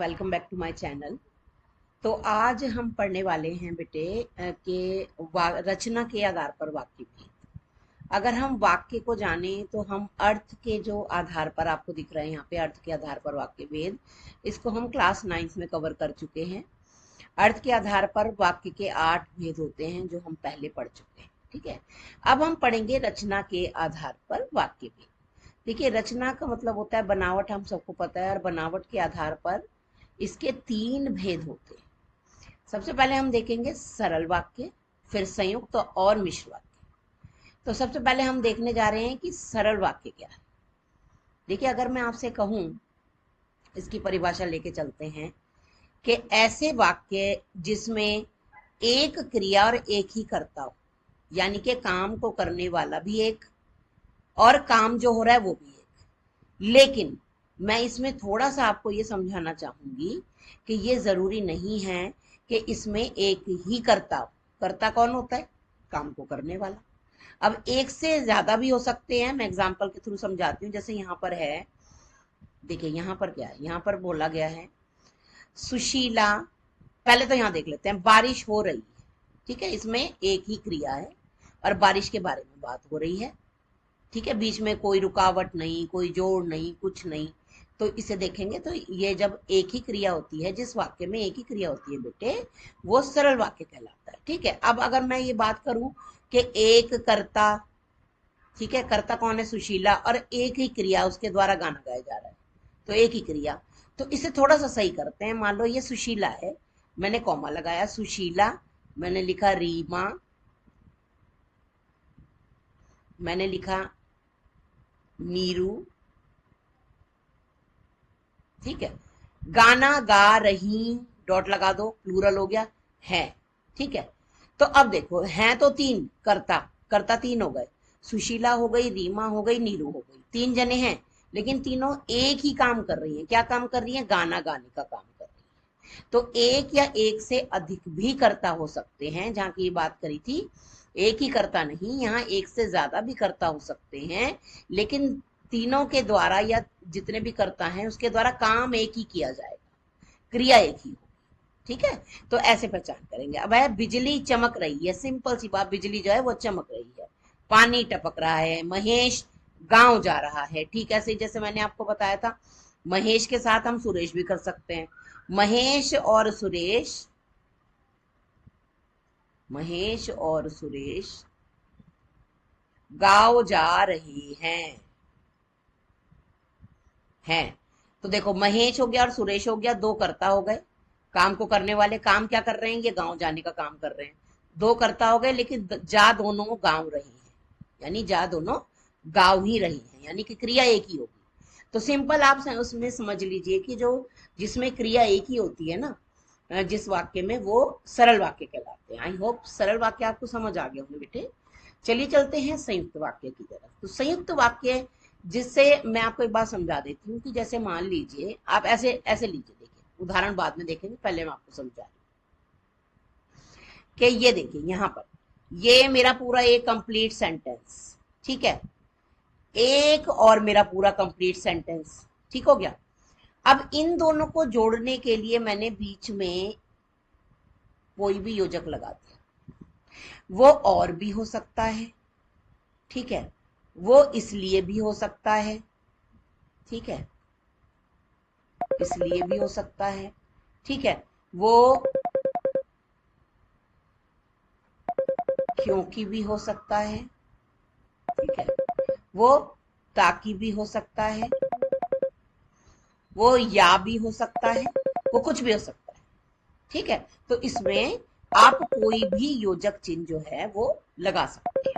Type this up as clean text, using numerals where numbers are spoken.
Welcome back to my channel. तो आज हम पढ़ने वाले हैं बेटे कि रचना के आधार पर वाक्य भेद। अगर हम वाक्य को जाने तो हम अर्थ के जो आधार पर आपको दिख रहे हैं यहाँ पे अर्थ के आधार पर वाक्य भेद, इसको हम क्लास 9 में कवर कर चुके हैं। अर्थ के आधार पर वाक्य के 8 भेद होते हैं जो हम पहले पढ़ चुके हैं। ठीक है, अब हम पढ़ेंगे रचना के आधार पर वाक्य भेद। देखिए, रचना का मतलब होता है बनावट, हम सबको पता है, और बनावट के आधार पर इसके 3 भेद होते हैं। सबसे पहले हम देखेंगे सरल वाक्य, फिर संयुक्त और मिश्र वाक्य। तो सबसे पहले हम देखने जा रहे हैं कि सरल वाक्य क्या है। देखिए, अगर मैं आपसे कहूं, इसकी परिभाषा लेके चलते हैं कि ऐसे वाक्य जिसमें एक क्रिया और एक ही कर्ता हो, यानी कि काम को करने वाला भी एक और काम जो हो रहा है वो भी एक। लेकिन मैं इसमें थोड़ा सा आपको ये समझाना चाहूंगी कि ये जरूरी नहीं है कि इसमें एक ही कर्ता हो। कर्ता कौन होता है? काम को करने वाला। अब एक से ज्यादा भी हो सकते हैं, मैं एग्जांपल के थ्रू समझाती हूँ। जैसे यहाँ पर है, देखिए यहाँ पर क्या है, यहाँ पर बोला गया है सुशीला। पहले तो यहाँ देख लेते हैं, बारिश हो रही है। ठीक है, इसमें एक ही क्रिया है और बारिश के बारे में बात हो रही है। ठीक है, बीच में कोई रुकावट नहीं, कोई जोड़ नहीं, कुछ नहीं। तो इसे देखेंगे तो ये जब एक ही क्रिया होती है, जिस वाक्य में एक ही क्रिया होती है बेटे, वो सरल वाक्य कहलाता है। ठीक है, अब अगर मैं ये बात करूं कि एक कर्ता, ठीक है, कर्ता कौन है? सुशीला, और एक ही क्रिया उसके द्वारा गाना गाया जा रहा है, तो एक ही क्रिया। तो इसे थोड़ा सा सही करते हैं। मान लो ये सुशीला है, मैंने कॉमा लगाया, सुशीला, मैंने लिखा रीमा, मैंने लिखा नीरू। ठीक है, गाना गा रही, डॉट लगा दो, प्लूरल हो गया है। ठीक है, तो अब देखो, हैं तो 3 कर्ता, कर्ता 3 हो गए, सुशीला हो गई, रीमा हो गई, नीरू हो गई। 3 जने हैं, लेकिन तीनों एक ही काम कर रही हैं। क्या काम कर रही हैं? गाना गाने का काम कर रही हैं। तो एक या एक से अधिक भी कर्ता हो सकते हैं। जहां की बात करी थी, एक ही कर्ता नहीं, यहाँ एक से ज्यादा भी कर्ता हो सकते हैं, लेकिन तीनों के द्वारा या जितने भी कर्ता हैं उसके द्वारा काम एक ही किया जाएगा, क्रिया एक ही होगी। ठीक है, तो ऐसे पहचान करेंगे। अब है बिजली चमक रही है, सिंपल सी बात, बिजली जो है वो चमक रही है। पानी टपक रहा है, महेश गांव जा रहा है। ठीक है, ऐसे जैसे मैंने आपको बताया था, महेश के साथ हम सुरेश भी कर सकते हैं। महेश और सुरेश, महेश और सुरेश गांव जा रहे हैं। तो देखो, महेश हो गया और सुरेश हो गया, 2 कर्ता हो गए, काम को करने वाले। काम क्या कर रहे हैं? ये गांव जाने का काम कर रहे हैं। 2 कर्ता हो गए, लेकिन जा दोनों गांव रही है, यानी जा दोनों गांव ही रही है, यानी कि क्रिया एक ही होगी। तो सिंपल आप उसमें समझ लीजिए कि जो जिसमें क्रिया एक ही होती है ना, जिस वाक्य में, वो सरल वाक्य कहलाते हैं। आई होप सरल वाक्य आपको समझ आ गए होंगे बेटे। चलिए चलते हैं संयुक्त वाक्य की तरफ। तो संयुक्त वाक्य, जिससे मैं आपको एक बात समझा देती हूँ कि जैसे मान लीजिए आप ऐसे ऐसे लीजिए, देखिए उदाहरण बाद में देखेंगे, पहले मैं आपको समझा रही हूँ कि ये देखिए यहाँ पर, ये मेरा पूरा एक कंप्लीट सेंटेंस। ठीक है, एक और मेरा पूरा कंप्लीट सेंटेंस। ठीक हो गया। अब इन दोनों को जोड़ने के लिए मैंने बीच में कोई भी योजक लगा दिया। वो और भी हो सकता है, ठीक है, वो इसलिए भी हो सकता है, ठीक है, इसलिए भी हो सकता है, ठीक है, वो क्योंकि भी हो सकता है, ठीक है, वो ताकि भी हो सकता है, वो या भी हो सकता है, वो कुछ भी हो सकता है। ठीक है, तो इसमें आप कोई भी योजक चिन्ह जो है वो लगा सकते